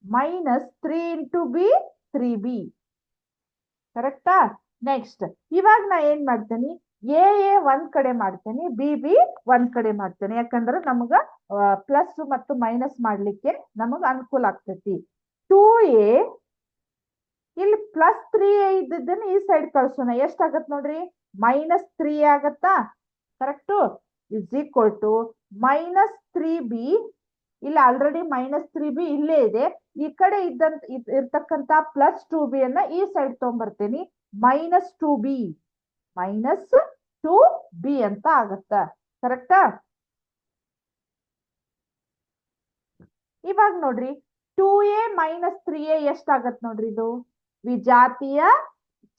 minus 3 into B 3b. ಕರೆಕ್ಟಾ? ನೆಕ್ಸ್ಟ್ ಇವಾಗ ನಾ ಏನ್ ಮಾಡ್ತೇನೆ, ಎ ಒಂದ್ ಕಡೆ ಮಾಡ್ತೇನೆ, ಬಿ ಒಂದ್ ಕಡೆ ಮಾಡ್ತೇನೆ. ಯಾಕಂದ್ರೆ ನಮಗ ಪ್ಲಸ್ ಮತ್ತು ಮೈನಸ್ ಮಾಡ್ಲಿಕ್ಕೆ ನಮಗ ಅನುಕೂಲ ಆಗ್ತೈತಿ. 2a ಇಲ್ಲಿ ಪ್ಲಸ್ 3a ಇದ್ದದ್ದನ್ನ ಈ ಸೈಡ್ ಕಳ್ಸೋಣ. ಎಷ್ಟಾಗತ್ ನೋಡ್ರಿ, ಮೈನಸ್ 3 ಆಗತ್ತಾ? Correct? Is equal to minus 3b. ಇಲ್ಲಿ ಆಲ್ರೆಡಿ ಮೈನಸ್ 3b ಇಲ್ಲೇ ಇದೆ. ಈ ಕಡೆ ಇರ್ತಕ್ಕಂತ ಪ್ಲಸ್ 2b ಅನ್ನ ಈ side ತಗೊಂಡ್ಬರ್ತೇನೆ. Minus 2b minus 2b ಅಂತ ಆಗತ್ತ. ಕರೆಕ್ಟಾ? ಇವಾಗ ನೋಡ್ರಿ 2a ಮೈನಸ್ 3a ಎಷ್ಟಾಗತ್ ನೋಡ್ರಿ, ಇದು ವಿಜಾತಿಯ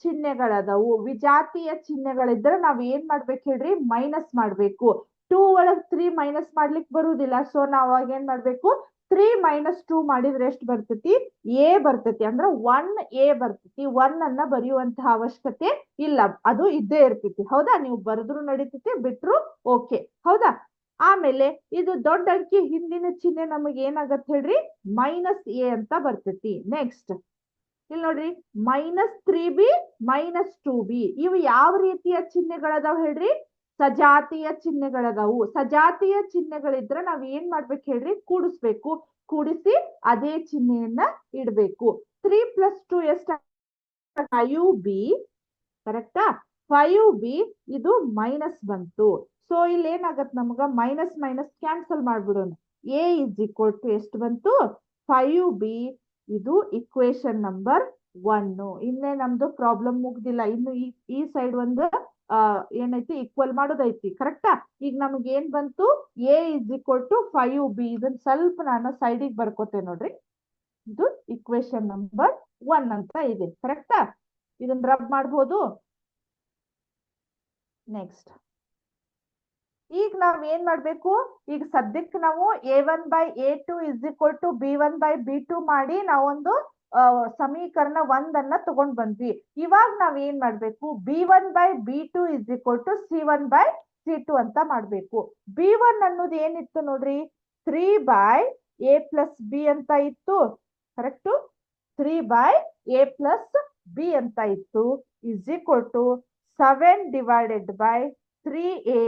ಚಿಹ್ನೆಗಳದವು. ವಿಜಾತಿಯ ಚಿಹ್ನೆಗಳಿದ್ರೆ ನಾವ್ ಏನ್ ಮಾಡ್ಬೇಕು ಹೇಳ್ರಿ, ಮೈನಸ್ ಮಾಡ್ಬೇಕು. 2 ಒಳಗ್ 3 ಮೈನಸ್ ಮಾಡ್ಲಿಕ್ ಬರುದಿಲ್ಲ. ಸೊ ನಾವ್ ಅವಾಗ ಏನ್ ಮಾಡ್ಬೇಕು, 3 ಮೈನಸ್ 2 ಮಾಡಿದ್ರೆ ಎಷ್ಟು ಬರ್ತೈತಿ, ಎ ಬರ್ತೈತಿ. ಅಂದ್ರೆ 1a ಬರ್ತೈತಿ. 1 ಅನ್ನ ಬರೆಯುವಂತಹ ಅವಶ್ಯಕತೆ ಇಲ್ಲ, ಅದು ಇದ್ದೇ ಇರ್ತೈತಿ. ಹೌದಾ? ನೀವು ಬರೆದ್ರು ನಡೀತೈತಿ, ಬಿಟ್ರು ಓಕೆ. ಹೌದಾ? ಆಮೇಲೆ ಇದು ದೊಡ್ಡ ಅಂಕಿ ಹಿಂದಿನ ಚಿಹ್ನೆ ನಮಗೆ ಏನಾಗತ್ತೆ ಹೇಳ್ರಿ, ಮೈನಸ್ ಎ ಅಂತ ಬರ್ತೈತಿ. ನೆಕ್ಸ್ಟ್ ಇಲ್ಲಿ ನೋಡ್ರಿ, -3b -2b ಇವು ಯಾವ ರೀತಿಯ ಚಿಹ್ನೆಗಳದಾವ್ ಹೇಳ್ರಿ, ಸಜಾತಿಯ ಚಿಹ್ನೆಗಳದಾವು. ಸಜಾತಿಯ ಚಿಹ್ನೆಗಳಿದ್ರೆ ನಾವ್ ಏನ್ ಮಾಡ್ಬೇಕು ಹೇಳ್ರಿ, ಕೂಡಿಸ್ಬೇಕು. ಕೂಡಿಸಿ ಅದೇ ಚಿಹ್ನೆಯನ್ನ ಇಡ್ಬೇಕು. 3 + 2 ಎಷ್ಟ, 5b. ಕರೆಕ್ಟಾ? 5b ಇದು ಮೈನಸ್ ಬಂತು. ಸೊ ಇಲ್ಲಿ ಏನಾಗತ್ತೆ ನಮಗ, ಮೈನಸ್ ಮೈನಸ್ ಕ್ಯಾನ್ಸಲ್ ಮಾಡ್ಬಿಡೋಣ. a = ಎಷ್ಟು ಬಂತು, 5b. ಇದು ಇಕ್ವೇಶನ್ ನಂಬರ್ 1. ಇನ್ನೇ ನಮ್ದು ಪ್ರಾಬ್ಲಮ್ ಮುಗ್ದಿಲ್ಲ. ಇನ್ನು ಈ ಸೈಡ್ ಒಂದು ಏನೈತಿ, ಈಕ್ವಲ್ ಮಾಡೋದೈತಿ. ಕರೆಕ್ಟಾ? ಈಗ ನಮ್ಗೆ ಏನ್ ಬಂತು, a = 5b. ಇದನ್ನ ಸ್ವಲ್ಪ ನಾನು ಸೈಡಿಗೆ ಬರ್ಕೋತೇನೆ ನೋಡ್ರಿ. ಇದು ಇಕ್ವೇಶನ್ ನಂಬರ್ 1 ಅಂತ ಇದೆ. ಕರೆಕ್ಟಾ? ಇದನ್ನ ರಬ್ ಮಾಡ್ಬೋದು. ನೆಕ್ಸ್ಟ್ ಈಗ ನಾವ್ ಏನ್ ಮಾಡ್ಬೇಕು, ಈಗ ಸದ್ಯಕ್ಕೆ ನಾವು a1/a2 = b1/b2 ಮಾಡಿ ನಾವೊಂದು ಸಮೀಕರಣ 1 ತಗೊಂಡ್ ಬಂದ್ವಿ. ಇವಾಗ ನಾವ್ ಏನ್ ಮಾಡ್ಬೇಕು, b1/b2 = c1/c2 ಅಂತ ಮಾಡ್ಬೇಕು. b1 ಅನ್ನೋದು ಏನಿತ್ತು ನೋಡ್ರಿ, 3/a + b ಅಂತ ಇತ್ತು. ಕರೆಕ್ಟು? 3/a + b ಅಂತ ಇತ್ತು, = 7/3a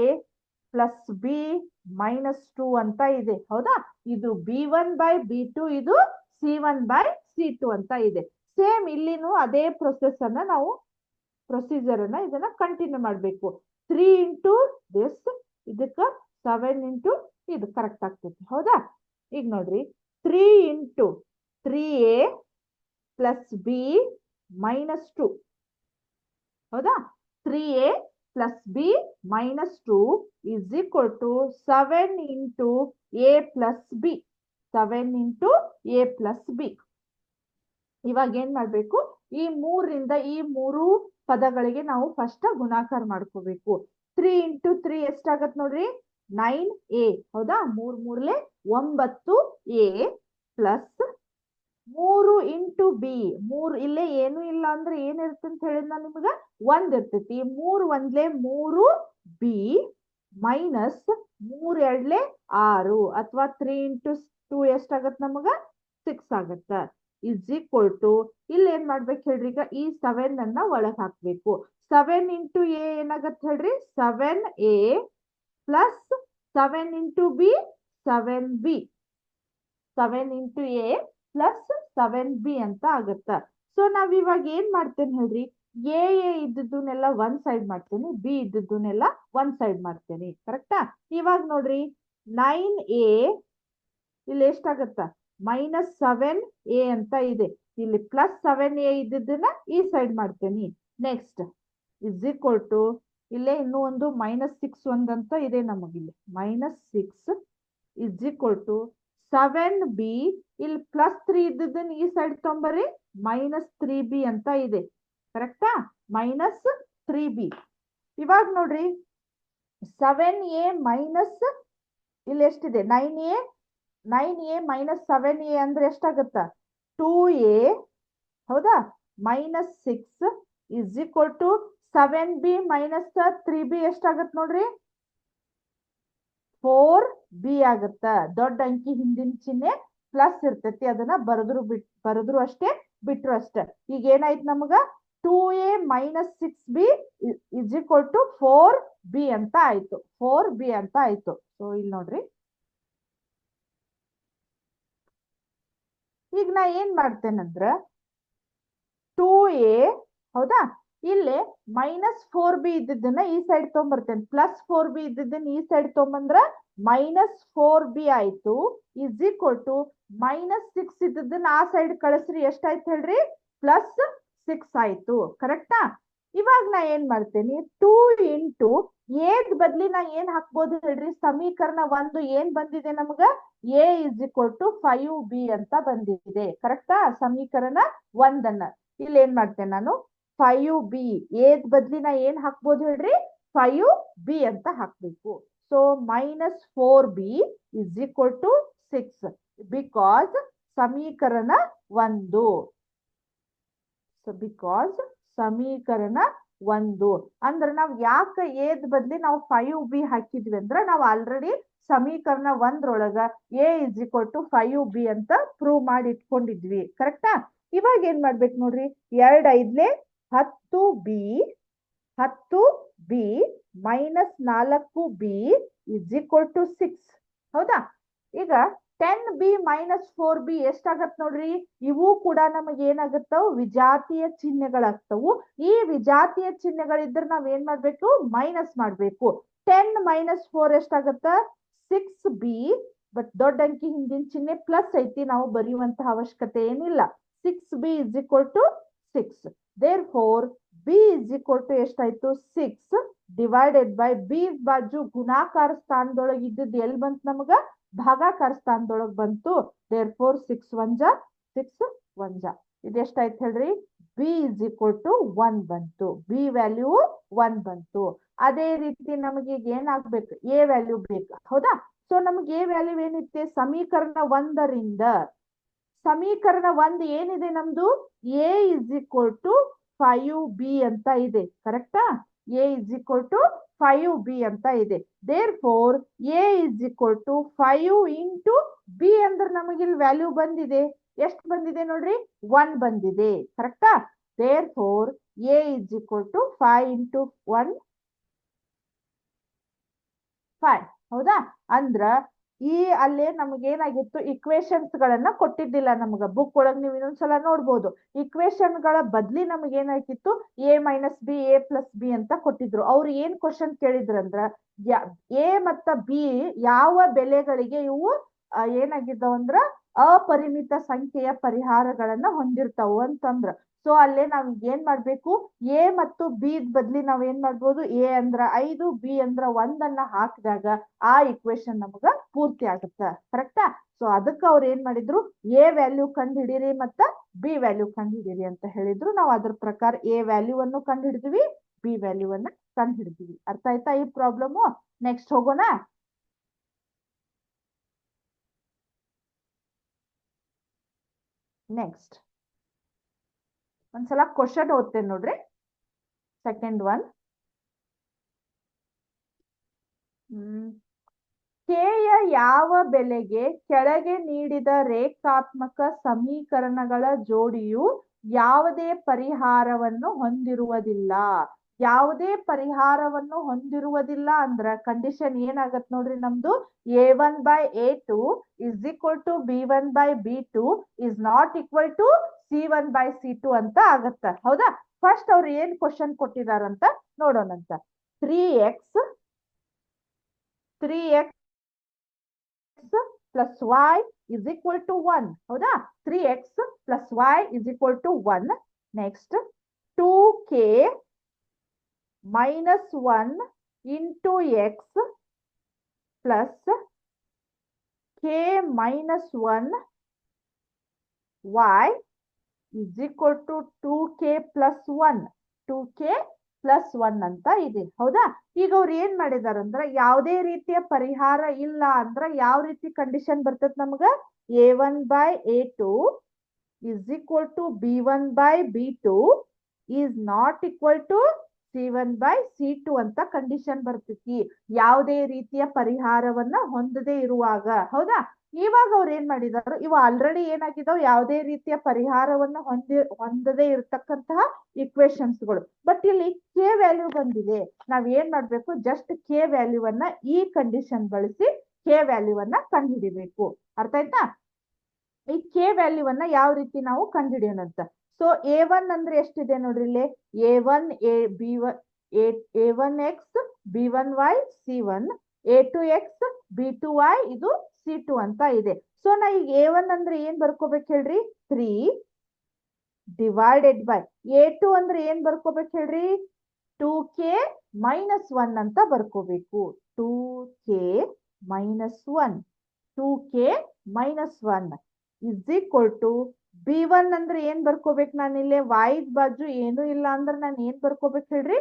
+ b - 2 ಅಂತ ಇದೆ. ಹೌದಾ? ಇದು b1/b2, ಇದು c1/c2 ಅಂತ ಇದೆ. ಸೇಮ್ ಇಲ್ಲಿನೂ ಅದೇ ಪ್ರೊಸೀಜರ್ ಅನ್ನ ಇದನ್ನ ಕಂಟಿನ್ಯೂ ಮಾಡ್ಬೇಕು. 3 × this, ಇದಕ್ಕ 7 × ಇದು ಕರೆಕ್ಟ್ ಆಗ್ತೈತಿ. ಹೌದಾ? ಈಗ ನೋಡ್ರಿ, 3 × 3a + b - 2. ಹೌದಾ? 3a + b - 2 = 7 × a + b. 7 × a + b. ಇವಾಗ ಏನ್ ಮಾಡ್ಬೇಕು, ಈ 3ರಿಂದ ಈ 3 ಪದಗಳಿಗೆ ನಾವು ಫಸ್ಟ್ ಗುಣಾಕಾರ ಮಾಡ್ಕೋಬೇಕು. 3 × 3 ಎಷ್ಟಾಗತ್ ನೋಡ್ರಿ, 9a. ಹೌದಾ? 3 × 3 = 9a + 3 × b. 3 ಇಲ್ಲೇ ಏನು ಇಲ್ಲ ಅಂದ್ರೆ ಏನಿರುತ್ತೆ ಅಂತ ಹೇಳಿದ್ ನಾನು ನಿಮ್ಗ, 1 ಇರ್ತೈತಿ. 3 × 1 = 3b ಮೈನಸ್ 3 × 2 = 6 ಅಥವಾ 3 × 2 ಎಷ್ಟಾಗತ್ ನಮಗ, 6 ಆಗತ್ತ. ಇಲ್ಲಿ ಏನ್ ಮಾಡ್ಬೇಕು ಹೇಳ್ರಿ, ಈಗ ಈ 7 ಅನ್ನ ಒಳಗ್ ಹಾಕ್ಬೇಕು. 7 × a ಏನಾಗತ್ ಹೇಳ್ರಿ, 7a + 7 × b 7b. 7 × a + 7b ಅಂತ ಆಗತ್ತ. ಸೊ ನಾವ್ ಇವಾಗ ಏನ್ ಮಾಡ್ತೇನೆ ಹೇಳ್ರಿ, a ಇದ್ದದನ್ನೆಲ್ಲ ಒಂದ್ ಸೈಡ್ ಮಾಡ್ತೇನೆ, b ಇದ್ದದನ್ನೆಲ್ಲ ಒಂದ್ ಸೈಡ್ ಮಾಡ್ತೇನೆ. ಕರೆಕ್ಟಾ? ಇವಾಗ ನೋಡ್ರಿ, 9a ಇಲ್ಲಿ ಎಷ್ಟಾಗತ್ತ, -7a ಅಂತ ಇದೆ. ಇಲ್ಲಿ +7a ಇದ್ದದನ್ನ ಈ ಸೈಡ್ ಮಾಡ್ತೇನೆ. ನೆಕ್ಸ್ಟ್ = ಇಲ್ಲೇ ಇನ್ನೂ ಒಂದು -6 ಒಂದಂತ ಇದೆ ನಮಗಿಲ್ಲಿ, -6 = 7b. ಇಲ್ಲಿ +3 ಇದ್ದದನ್ನ ಈ ಸೈಡ್ ತೊಂಬರಿ, -3b ಅಂತ ಇದೆ. ಕರೆಕ್ಟಾ? -3b. ಇವಾಗ ನೋಡ್ರಿ, 7a ಮೈನಸ್ ಇಲ್ಲಿ ಎಷ್ಟಿದೆ, 9a - 7a ಅಂದ್ರೆ ಎಷ್ಟಾಗತ್ತ, 2a. ಹೌದಾ? -6 = 7b - 3b ಎಷ್ಟಾಗತ್ ನೋಡ್ರಿ, 4b ಆಗತ್ತ. ದೊಡ್ಡ ಅಂಕಿ ಹಿಂದಿನ ಚಿಹ್ನೆ ಪ್ಲಸ್ ಇರ್ತೈತಿ, ಅದನ್ನ ಬರೆದ್ರು ಅಷ್ಟೇ, ಬಿಟ್ರು ಅಷ್ಟೇ. ಈಗ ಏನಾಯ್ತು ನಮಗ, 2a - 6b = 4b ಅಂತ ಆಯ್ತು. 4b ಅಂತ ಆಯ್ತು. ಸೊ ಇಲ್ಲಿ ನೋಡ್ರಿ, ಈಗ ನಾ ಏನ್ ಮಾಡ್ತೇನಂದ್ರ 2a. ಹೌದಾ? ಇಲ್ಲಿ -4b ಇದ್ದದನ್ನ ಈ ಸೈಡ್ ತೊಗೊಂಬರ್ತೇನೆ, +4b ಇದ್ದದನ್ನ ಈ ಸೈಡ್ ತೊಗೊಂಬಂದ್ರ -4b ಆಯ್ತು, = -6 ಇದ್ದದನ್ನ ಆ ಸೈಡ್ ಕಳಿಸ್ರಿ, ಎಷ್ಟಾಯ್ತು ಹೇಳ್ರಿ, +6 ಆಯ್ತು. ಕರೆಕ್ಟಾ? ಇವಾಗ ನಾ ಏನ್ ಮಾಡ್ತೇನೆ, 2 × a ಬದ್ಲಿ ನಾ ಏನ್ ಹಾಕ್ಬೋದು ಹೇಳ್ರಿ, ಸಮೀಕರಣ 1 ಏನ್ ಬಂದಿದೆ ನಮಗ, a = 5b ಅಂತ ಬಂದಿದೆ. ಕರೆಕ್ಟಾ? ಸಮೀಕರಣ 1 ಇಲ್ಲಿ ಏನ್ ಮಾಡ್ತೇನೆ ನಾನು, 5b. a ಬದ್ಲಿ ನಾ ಏನ್ ಹಾಕ್ಬೋದು ಹೇಳ್ರಿ, 5b ಅಂತ ಹಾಕ್ಬೇಕು. ಸೊ -4b = 6 ಬಿಕಾಸ್ ಸಮೀಕರಣ 1. ಸಮೀಕರಣ ಒಂದು. ಅಂದ್ರೆ ನಾವ್ ಯಾಕೆ ಎದ್ ಬದ್ಲಿ ನಾವು 5b ಹಾಕಿದ್ವಿ ಅಂದ್ರೆ ನಾವು ಆಲ್ರೆಡಿ ಸಮೀಕರಣ 1 a is equal to 5b ಅಂತ ಪ್ರೂವ್ ಮಾಡಿ ಇಟ್ಕೊಂಡಿದ್ವಿ. ಕರೆಕ್ಟಾ? ಇವಾಗ ಏನ್ ಮಾಡ್ಬೇಕು ನೋಡ್ರಿ, 2 5 10b minus 4b is equal to 6. ಹೌದಾ? ಈಗ 10b ಮೈನಸ್ 4b ಎಷ್ಟಾಗತ್ ನೋಡ್ರಿ, ಇವು ಕೂಡ ನಮಗೆ ಏನಾಗತ್ತವು, ವಿಜಾತೀಯ ಚಿಹ್ನೆಗಳಾಗ್ತವು. ಈ ವಿಜಾತೀಯ ಚಿಹ್ನೆಗಳಿದ್ರೆ ನಾವ್ ಏನ್ ಮಾಡ್ಬೇಕು, ಮೈನಸ್ ಮಾಡ್ಬೇಕು. 10 ಮೈನಸ್ 4 ಎಷ್ಟಾಗತ್ತ, 6b. ಬಟ್ ದೊಡ್ಡ ಅಂಕಿ ಹಿಂದಿನ ಚಿಹ್ನೆ ಪ್ಲಸ್ ಐತಿ, ನಾವು ಬರೆಯುವಂತಹ ಅವಶ್ಯಕತೆ ಏನಿಲ್ಲ. 6b is equal to 6. Therefore b is equal to ಎಷ್ಟಾಯ್ತು, 6 ಡಿವೈಡೆಡ್ ಬೈ b ಬಾಜು ಗುಣಾಕಾರ ಸ್ಥಾನದೊಳಗೆ ಇದ್ದದ್ದು ಎಲ್ಲಿ ಬಂತು ನಮಗ, ಭಾಗಾಕಾರ ಸ್ಥಾನದೊಳಗೆ ಬಂತು. ದೇರ್ ಫೋರ್ 6 1 ಜಾ 6 1 ಜಾ ಇದೆಷ್ಟಾಯ್ತು ಹೇಳ್ರಿ, b ಇಸ್ ಈಕ್ವಲ್ ಟು 1 ಬಂತು. b ವ್ಯಾಲ್ಯೂ 1 ಬಂತು. ಅದೇ ರೀತಿ ನಮಗೆ ಈಗ ಏನಾಗ್ಬೇಕು, a ವ್ಯಾಲ್ಯೂ ಬೇಕು. ಹೌದಾ? ಸೊ ನಮಗೆ a ವ್ಯಾಲ್ಯೂ ಏನಿತ್ತೆ, ಸಮೀಕರಣ 1ರಿಂದ ಸಮೀಕರಣ 1 ಏನಿದೆ ನಮ್ದು, a is equal to 5b ಅಂತ ಇದೆ. ಕರೆಕ್ಟಾ? a is equal to 5b ಅಂತ ಇದೆ. Therefore a is equal to 5 into b ಅಂದ್ರೆ ನಮಗಿಲ್ಲಿ ವ್ಯಾಲ್ಯೂ ಬಂದಿದೆ. ಎಷ್ಟು ಬಂದಿದೆ ನೋಡ್ರಿ, 1 ಬಂದಿದೆ. ಕರೆಕ್ಟಾ? Therefore a is equal to 5 into 1 5. ಹೌದಾ? ಅಂದ್ರ ಈ ಅಲ್ಲೇ ನಮಗೇನಾಗಿತ್ತು, ಇಕ್ವೇಶನ್ಸ್ ಗಳನ್ನ ಕೊಟ್ಟಿದ್ದಿಲ್ಲ ನಮಗ. ಬುಕ್ ಒಳಗ್ ನೀವು ಇನ್ನೊಂದ್ಸಲ ನೋಡ್ಬೋದು. ಇಕ್ವೇಶನ್ ಗಳ ಬದ್ಲಿ ನಮಗೆ ಏನಾಗಿತ್ತು, a minus B a plus B ಅಂತ ಕೊಟ್ಟಿದ್ರು. ಅವ್ರು ಏನ್ ಕ್ವಶನ್ ಕೇಳಿದ್ರಂದ್ರ, a ಮತ್ತ b ಯಾವ ಬೆಲೆಗಳಿಗೆ ಇವು ಏನಾಗಿದ್ದಾವ ಅಂದ್ರ ಅಪರಿಮಿತ ಸಂಖ್ಯೆಯ ಪರಿಹಾರಗಳನ್ನ ಹೊಂದಿರ್ತಾವು ಅಂತಂದ್ರ. ಸೊ ಅಲ್ಲೇ ನಾವ್ ಏನ್ ಮಾಡ್ಬೇಕು, a ಮತ್ತು b ಬದ್ಲಿ ನಾವ್ ಏನ್ ಮಾಡ್ಬೋದು, a ಅಂದ್ರ 5 b ಅಂದ್ರ 1 ಹಾಕಿದಾಗ ಆ ಇಕ್ವೇಶನ್ ನಮಗ ಪೂರ್ತಿ ಆಗುತ್ತ. ಕರೆಕ್ಟಾ? ಸೊ ಅದಕ್ಕೆ ಅವ್ರು ಏನ್ ಮಾಡಿದ್ರು, a ವ್ಯಾಲ್ಯೂ ಕಂಡು ಹಿಡೀರಿ ಮತ್ತ b ವ್ಯಾಲ್ಯೂ ಕಂಡು ಹಿಡೀರಿ ಅಂತ ಹೇಳಿದ್ರು. ನಾವು ಅದ್ರ ಪ್ರಕಾರ a ವ್ಯಾಲ್ಯೂ ಅನ್ನು ಕಂಡು ಹಿಡಿದ್ವಿ, b ವ್ಯಾಲ್ಯೂ ಅನ್ನ ಕಂಡು ಹಿಡಿದ್ವಿ. ಅರ್ಥ ಆಯ್ತಾ ಈ ಪ್ರಾಬ್ಲಮ್? ನೆಕ್ಸ್ಟ್ ಹೋಗೋಣ. ನೆಕ್ಸ್ಟ್ ಒಂದ್ಸಲ ಕ್ವಶನ್ ಓದ್ತೇನೆ ನೋಡ್ರಿ. ಸೆಕೆಂಡ್ ಒನ್, ಕೆಯ ಯಾವ ಬೆಲೆಗೆ ಕೆಳಗೆ ನೀಡಿದ ರೇಖಾತ್ಮಕ ಸಮೀಕರಣಗಳ ಜೋಡಿಯು ಯಾವುದೇ ಪರಿಹಾರವನ್ನು ಹೊಂದಿರುವುದಿಲ್ಲ. ಯಾವುದೇ ಪರಿಹಾರವನ್ನು ಹೊಂದಿರುವುದಿಲ್ಲ ಅಂದ್ರ ಕಂಡೀಷನ್ ಏನಾಗತ್ ನೋಡ್ರಿ, ನಮ್ದು a1 by a2 is equal to b1 by b2 is not equal to c1 by c2 ಅಂತ ಆಗತ್ತ. ಹೌದಾ? ಫಸ್ಟ್ ಅವ್ರು ಏನ್ ಕ್ವಶನ್ ಕೊಟ್ಟಿದಾರಂತ ನೋಡೋಣಂತ. 3x plus y is equal to 1. ಹೌದಾ? 3x plus y is equal to 1. Next 2k minus 1 into x plus k minus 1 y is equal to 2k plus 1. 2k plus 1 ಅಂತ ಇದೆ. ಹೌದಾ? ಈಗ ಅವ್ರು ಏನ್ ಮಾಡಿದಾರಂದ್ರ, ಯಾವುದೇ ರೀತಿಯ ಪರಿಹಾರ ಇಲ್ಲ ಅಂದ್ರ ಯಾವ ರೀತಿ ಕಂಡೀಷನ್ ಬರ್ತದ ನಮಗ, a1 by a2 is equal to b1 by b2 is not equal to c1 by c2 ಅಂತ ಕಂಡೀಷನ್ ಬರ್ತೈತಿ, ಯಾವುದೇ ರೀತಿಯ ಪರಿಹಾರವನ್ನ ಹೊಂದದೇ ಇರುವಾಗ. ಹೌದಾ? ಇವಾಗ ಅವ್ರು ಏನ್ ಮಾಡಿದಾರು, ಇವು ಆಲ್ರೆಡಿ ಏನಾಗಿದಾವ್, ಯಾವುದೇ ರೀತಿಯ ಪರಿಹಾರವನ್ನ ಹೊಂದದೇ ಇರತಕ್ಕಂತಹ ಇಕ್ವೇಶನ್ಸ್ಗಳು. ಬಟ್ ಇಲ್ಲಿ ಕೆ ವ್ಯಾಲ್ಯೂ ಬಂದಿದೆ. ನಾವ್ ಏನ್ ಮಾಡ್ಬೇಕು, ಜಸ್ಟ್ ಕೆ ವ್ಯಾಲ್ಯೂವನ್ನ ಈ ಕಂಡೀಷನ್ ಬಳಸಿ ಕೆ ವ್ಯಾಲ್ಯೂವನ್ನ ಕಂಡುಹಿಡಿಬೇಕು. ಅರ್ಥ ಆಯ್ತಾ? ಈ ಕೆ ವ್ಯಾಲ್ಯೂವನ್ನ ಯಾವ ರೀತಿ ನಾವು ಕಂಡುಹಿಡಿಯೋಣಂತ. ಸೊ a1 ಅಂದ್ರೆ ಎಷ್ಟಿದೆ ನೋಡ್ರಿ, ಇಲ್ಲಿ a1 a1x b1y c1 a2x b2y ಇದು c2 ಅಂತ ಇದೆ. ಸೊ ನಾ ಈಗ a1 ಅಂದ್ರೆ ಏನ್ ಬರ್ಕೋಬೇಕು ಹೇಳ್ರಿ, 3 ಡಿವೈಡೆಡ್ ಬೈ a2 ಅಂದ್ರೆ ಏನ್ ಬರ್ಕೋಬೇಕು ಹೇಳ್ರಿ, 2k minus 1 ಅಂತ ಬರ್ಕೋಬೇಕು. 2k minus 1 2k minus 1 is equal to b1 ಅಂದ್ರೆ ಏನ್ ಬರ್ಕೋಬೇಕು, ನಾನು ಇಲ್ಲಿ y ಬಾಜು ಏನು ಇಲ್ಲ ಅಂದ್ರೆ ನಾನು ಏನ್ ಬರ್ಕೋಬೇಕು ಹೇಳ್ರಿ,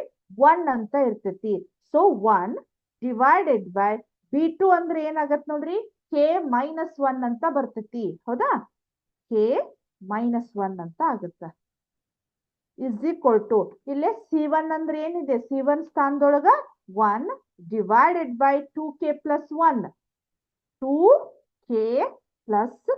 1 ಅಂತ ಇರ್ತೈತಿ. ಸೊ 1 ಡಿವೈಡೆಡ್ ಬೈ b2 ಅಂದ್ರೆ ಏನಾಗತ್ ನೋಡ್ರಿ, k minus 1 ಅಂತ ಬರ್ತೈತಿ. ಹೌದಾ? k minus 1 ಅಂತ ಆಗುತ್ತ. ಇಸ್ ಈಕ್ವಲ್ ಟು ಇಲ್ಲೇ C1 ಅಂದ್ರೆ ಏನಿದೆ C1 ಸ್ಥಾನದೊಳಗ 1 divided by 2k plus 1 2k plus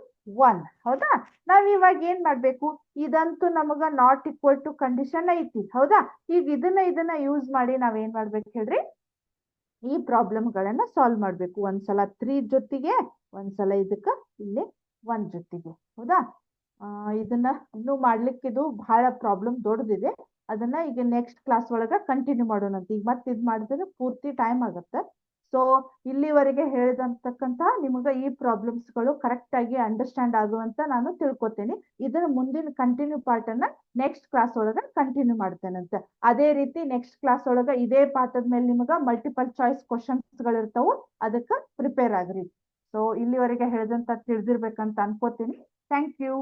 1 ಹೌದಾ. ನಾವ್ ಇವಾಗ ಏನ್ ಮಾಡ್ಬೇಕು, ಇದಂತೂ ನಮಗ ನಾಟ್ ಈಕ್ವಲ್ ಟು ಕಂಡೀಷನ್ ಐತಿ ಹೌದಾ. ಈಗ ಇದನ್ನ ಯೂಸ್ ಮಾಡಿ ನಾವ್ ಏನ್ ಮಾಡ್ಬೇಕು ಹೇಳ್ರಿ, ಈ ಪ್ರಾಬ್ಲಮ್ ಗಳನ್ನ ಸಾಲ್ವ್ ಮಾಡ್ಬೇಕು. ಒಂದ್ಸಲ 3 ಜೊತೆಗೆ, ಒಂದ್ಸಲ ಇದಕ್ಕ ಇಲ್ಲಿ 1 ಜೊತೆಗೆ ಹೌದಾ. ಇದನ್ನ ಇನ್ನೂ ಮಾಡ್ಲಿಕ್ಕೆ ಇದು ಬಹಳ ಪ್ರಾಬ್ಲಮ್ ದೊಡ್ಡದಿದೆ. ಅದನ್ನ ಈಗ ನೆಕ್ಸ್ಟ್ ಕ್ಲಾಸ್ ಒಳಗ ಕಂಟಿನ್ಯೂ ಮಾಡೋಣಂತ. ಈಗ ಮತ್ತೆ ಇದ್ ಮಾಡಿದ್ರೆ ಪೂರ್ತಿ ಟೈಮ್ ಆಗುತ್ತೆ. ಸೊ ಇಲ್ಲಿವರೆಗೆ ಹೇಳಿದಂತಕ್ಕಂತ ನಿಮಗ ಈ ಪ್ರಾಬ್ಲಮ್ಸ್ ಗಳು ಕರೆಕ್ಟ್ ಆಗಿ ಅಂಡರ್ಸ್ಟ್ಯಾಂಡ್ ಆಗುವಂತ ನಾನು ತಿಳ್ಕೊತೇನೆ. ಇದರ ಮುಂದಿನ ಕಂಟಿನ್ಯೂ ಪಾರ್ಟ್ ಅನ್ನ ನೆಕ್ಸ್ಟ್ ಕ್ಲಾಸ್ ಒಳಗ ಕಂಟಿನ್ಯೂ ಮಾಡ್ತೇನಂತೆ. ಅದೇ ರೀತಿ ನೆಕ್ಸ್ಟ್ ಕ್ಲಾಸ್ ಒಳಗ ಇದೇ ಪಾಠದ ಮೇಲೆ ನಿಮಗ ಮಲ್ಟಿಪಲ್ ಚಾಯ್ಸ್ ಕ್ವಶನ್ಸ್ ಗಳಿರ್ತಾವು, ಅದಕ್ಕ ಪ್ರಿಪೇರ್ ಆಗ್ರಿ. ಸೊ ಇಲ್ಲಿವರೆಗೆ ಹೇಳಿದಂತ ತಿಳಿದಿರ್ಬೇಕಂತ ಅನ್ಕೋತೀನಿ. Thank you.